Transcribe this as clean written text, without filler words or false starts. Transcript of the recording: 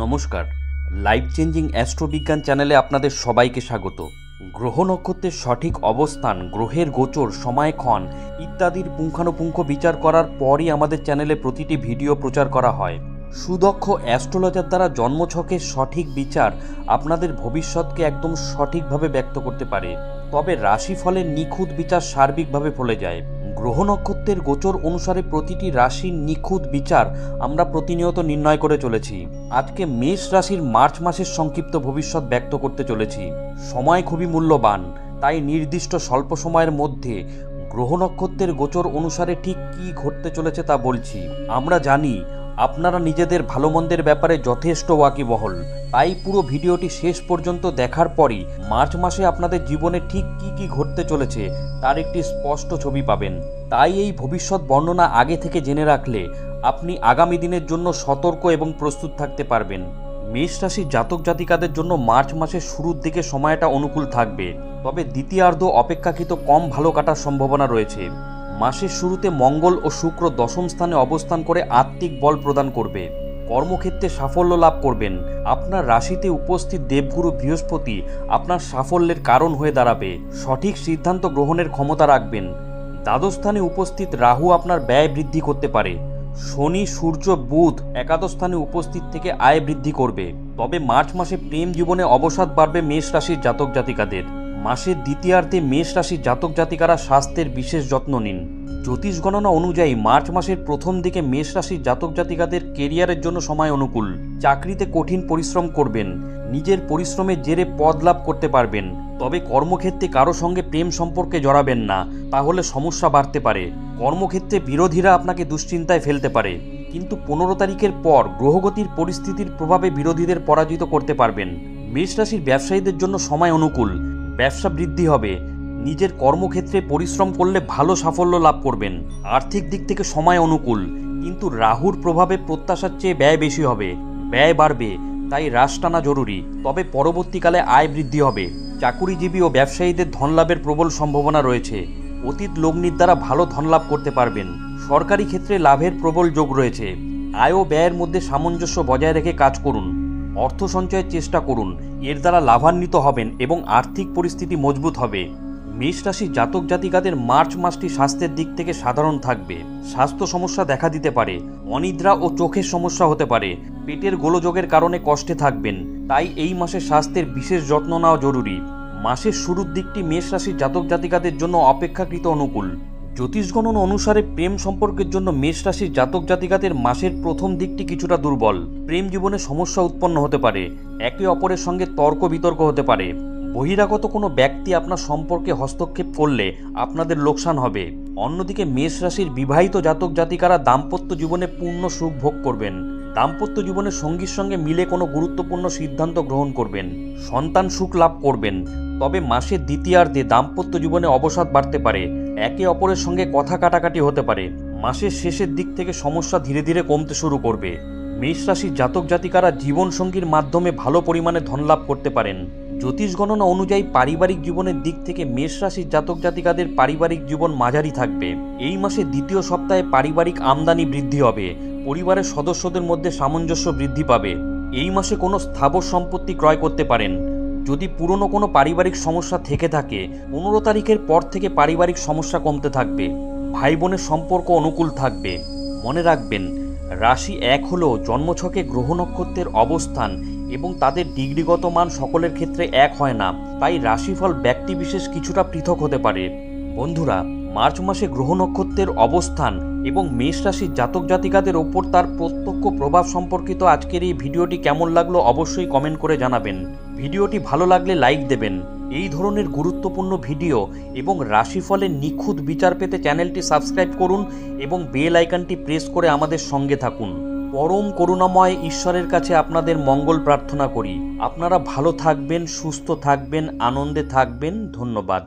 নমস্কার, life changing অ্যাস্ট্রোবিজ্ঞান চ্যানেলে আপনাদের সবাইকে স্বাগত। গ্রহ নক্ষত্রের সঠিক অবস্থান, গ্রহের গোচর, সময়ক্ষণ ইত্যাদির পুঙ্খানুপুঙ্খ বিচার করার পরই আমাদের চ্যানেলে প্রতিটি ভিডিও প্রচার করা হয়। সুদক্ষ অ্যাস্ট্রোলজার দ্বারা জন্মছকের সঠিক বিচার আপনাদের ভবিষ্যৎকে একদম সঠিকভাবে ব্যক্ত করতে পারে, তবে রাশিফলের নিখুঁত বিচার সার্বিকভাবে ফলে যায়। গ্রহ নক্ষত্রের গোচর অনুসারে প্রতিটি রাশির নিখুঁত বিচার আমরা প্রতিনিয়ত নির্ণয় করে চলেছি। আজকে মেষ রাশির মার্চ মাসের সংক্ষিপ্ত ভবিষ্যৎ ব্যক্ত করতে চলেছি। সময় খুবই মূল্যবান, তাই নির্দিষ্ট স্বল্প সময়ের মধ্যে গ্রহ নক্ষত্রের গোচর অনুসারে ঠিক কী ঘটতে চলেছে তা বলছি। আমরা জানি আপনারা নিজেদের ভালো মন্দের ব্যাপারে যথেষ্ট ওয়াকিবহল, তাই পুরো ভিডিওটি শেষ পর্যন্ত দেখার পরই মার্চ মাসে আপনাদের জীবনে ঠিক কী ঘটতে চলেছে তার একটি স্পষ্ট ছবি পাবেন। তাই এই ভবিষ্যৎ বর্ণনা আগে থেকে জেনে রাখলে আপনি আগামী দিনের জন্য সতর্ক এবং প্রস্তুত থাকতে পারবেন। মেষ রাশির জাতক জাতিকাদের জন্য মার্চ মাসের শুরুর দিকে সময়টা অনুকূল থাকবে, তবে দ্বিতীয়ার্ধ অপেক্ষাকৃত কম ভালো কাটার সম্ভাবনা রয়েছে। মাসের শুরুতে মঙ্গল ও শুক্র দশম স্থানে অবস্থান করে আত্মিক বল প্রদান করবে। কর্মক্ষেত্রে সাফল্য লাভ করবেন। আপনার রাশিতে উপস্থিত দেবগুরু বৃহস্পতি আপনার সাফল্যের কারণ হয়ে দাঁড়াবে। সঠিক সিদ্ধান্ত গ্রহণের ক্ষমতা রাখবেন। দ্বাদশ স্থানে উপস্থিত রাহু আপনার ব্যয় বৃদ্ধি করতে পারে। শনি, সূর্য, বুধ একাদশ স্থানে উপস্থিত থেকে আয় বৃদ্ধি করবে। তবে মার্চ মাসে প্রেম জীবনে অবসাদ বাড়বে মেষ রাশির জাতক জাতিকাদের। মাসের দ্বিতীয়ার্ধে মেষ রাশির জাতক জাতিকারা স্বাস্থ্যের বিশেষ যত্ন নিন। জ্যোতিষ গণনা অনুযায়ী মার্চ মাসের প্রথম দিকে মেষ রাশির জাতক জাতিকাদের কেরিয়ারের জন্য সময় অনুকূল। চাকরিতে কঠিন পরিশ্রম করবেন, নিজের পরিশ্রমের জেরে পদ লাভ করতে পারবেন। তবে কর্মক্ষেত্রে কারো সঙ্গে প্রেম সম্পর্কে জড়াবেন না, তাহলে সমস্যা বাড়তে পারে। কর্মক্ষেত্রে বিরোধীরা আপনাকে দুশ্চিন্তায় ফেলতে পারে, কিন্তু 15 তারিখের পর গ্রহগতির পরিস্থিতির প্রভাবে বিরোধীদের পরাজিত করতে পারবেন। মেষ রাশির ব্যবসায়ীদের জন্য সময় অনুকূল। ব্যবসা বৃদ্ধি হবে। নিজের কর্মক্ষেত্রে পরিশ্রম করলে ভালো সাফল্য লাভ করবেন। আর্থিক দিক থেকে সময় অনুকূল, কিন্তু রাহুর প্রভাবে প্রত্যাশার চেয়ে ব্যয় বেশি হবে। ব্যয় বাড়বে, তাই হ্রাস টানা জরুরি। তবে পরবর্তীকালে আয় বৃদ্ধি হবে। চাকুরিজীবী ও ব্যবসায়ীদের ধনলাভের প্রবল সম্ভাবনা রয়েছে। অতীত লগ্নির দ্বারা ভালো ধনলাভ করতে পারবেন। সরকারি ক্ষেত্রে লাভের প্রবল যোগ রয়েছে। আয় ও ব্যয়ের মধ্যে সামঞ্জস্য বজায় রেখে কাজ করুন। অর্থ সঞ্চয়ের চেষ্টা করুন, এর দ্বারা লাভান্বিত হবেন এবং আর্থিক পরিস্থিতি মজবুত হবে। মেষ রাশির জাতক জাতিকাদের মার্চ মাসটি স্বাস্থ্যের দিক থেকে সাধারণ থাকবে। স্বাস্থ্য সমস্যা দেখা দিতে পারে। অনিদ্রা ও চোখের সমস্যা হতে পারে। পেটের গোলযোগের কারণে কষ্টে থাকবেন, তাই এই মাসে স্বাস্থ্যের বিশেষ যত্ন নেওয়া জরুরি। মাসের শুরুর দিকটি মেষ রাশির জাতক জাতিকাদের জন্য অপেক্ষাকৃত অনুকূল। জ্যোতিষ গণনা অনুসারে প্রেম সম্পর্কের জন্য মেষ রাশির জাতক জাতিকাদের মাসের প্রথম দিকটি কিছুটা দুর্বল। প্রেম জীবনে সমস্যা উৎপন্ন হতে পারে। একে অপরের সঙ্গে তর্ক বিতর্ক হতে পারে। বহিরাগত কোনো ব্যক্তি আপনার সম্পর্কে হস্তক্ষেপ করলে আপনাদের লোকসান হবে। অন্যদিকে মেষ রাশির বিবাহিত জাতক জাতিকারা দাম্পত্য জীবনে পূর্ণ সুখ ভোগ করবেন। দাম্পত্য জীবনে সঙ্গীর সঙ্গে মিলে কোনো গুরুত্বপূর্ণ সিদ্ধান্ত গ্রহণ করবেন। সন্তান সুখ লাভ করবেন। তবে মাসের দ্বিতীয়ার্ধে দাম্পত্য জীবনে অবসাদ বাড়তে পারে। একে অপরের সঙ্গে কথা কাটাকাটি হতে পারে। মাসের শেষের দিক থেকে সমস্যা ধীরে ধীরে কমতে শুরু করবে। মেষ রাশির জাতক জাতিকারা জীবনসঙ্গীর মাধ্যমে ভালো পরিমাণে ধনলাভ করতে পারেন। জ্যোতিষ গণনা অনুযায়ী পারিবারিক জীবনের দিক থেকে মেষ রাশির জাতক জাতিকাদের পারিবারিক জীবন মাঝারি থাকবে। এই মাসের দ্বিতীয় সপ্তাহে পারিবারিক আমদানি বৃদ্ধি হবে। পরিবারের সদস্যদের মধ্যে সামঞ্জস্য বৃদ্ধি পাবে। এই মাসে কোনো স্থাবর সম্পত্তি ক্রয় করতে পারেন। যদি পুরনো কোনো পারিবারিক সমস্যা থেকে থাকে, 15 তারিখের পর থেকে পারিবারিক সমস্যা কমতে থাকবে। ভাই বোনের সম্পর্ক অনুকূল থাকবে। মনে রাখবেন, রাশি 1 হলেও জন্মছকে গ্রহ নক্ষত্রের অবস্থান এবং তাদের ডিগ্রিগত মান সকলের ক্ষেত্রে এক হয় না, তাই রাশিফল ব্যক্তিবিশেষ কিছুটা পৃথক হতে পারে। বন্ধুরা, মার্চ মাসে গ্রহ নক্ষত্রের অবস্থান এবং মেষ রাশির জাতক জাতিকাদের ওপর তার প্রত্যক্ষ প্রভাব সম্পর্কিত আজকের এই ভিডিওটি কেমন লাগলো অবশ্যই কমেন্ট করে জানাবেন। ভিডিওটি ভালো লাগলে লাইক দেবেন। এই ধরনের গুরুত্বপূর্ণ ভিডিও এবং রাশিফলের নিখুঁত বিচার পেতে চ্যানেলটি সাবস্ক্রাইব করুন এবং বেল আইকনটি প্রেস করে আমাদের সঙ্গে থাকুন। পরম করুণাময় ঈশ্বরের কাছে আপনাদের মঙ্গল প্রার্থনা করি। আপনারা ভালো থাকবেন, সুস্থ থাকবেন, আনন্দে থাকবেন। ধন্যবাদ।